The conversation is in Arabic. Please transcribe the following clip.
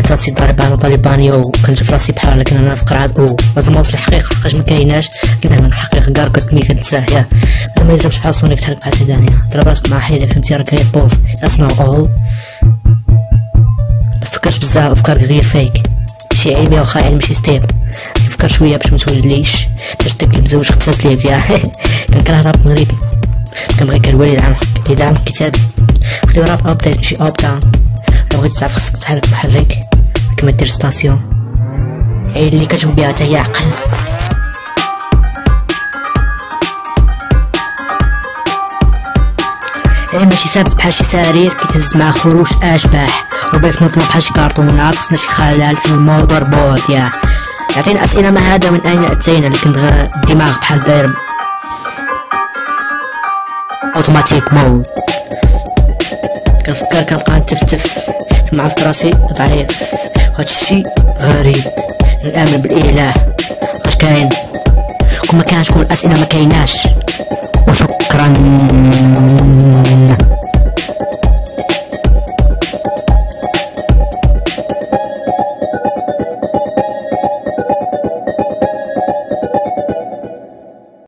لقيت راسي ضارب على طالباني وكنت في راسي بحال لكن انا في قرعه لازم نوصل الحقيقه حقاش ما كايناش. كاين هنا الحقيقه كاع كتكوني كتنساه يا ما يلزمش بحال سونيك تحرك بحال ثانيه ضرب راسك مع حيله فهمتي راه كاين بوف اسنا اول مفكرش بزاف افكارك غير فيك شي علمي واخا علم شي ستيب فكر شويه باش متوليش باش تاكل مزوج اختصاص ليه مزيان كنكره راب مغربي كنبغي كالوالد يدعم كتابي خليو راب ابديت ماشي اب داون لو بغيتي تعرف خصك تحرك محرك كما دير ستاسيون هي اللي كتجاوب بها حتى هي عقل. ماشي ثابت بحال شي سرير كيتهز مع خروج اشباح وبغيت نطلب بحال شي كارطونات خصنا شي خلل في الموتور بورد يا يعطينا اسئله ما هذا من اين اتينا اللي كنت الدماغ بحال داير اوتوماتيك مود كنفكر كنبقى نتفتف ثم عرفت راسي ضعيف هادشي غريب نامن بالاله واش كاين كون ما كانش كون الاسئله ما كايناش وشكرا.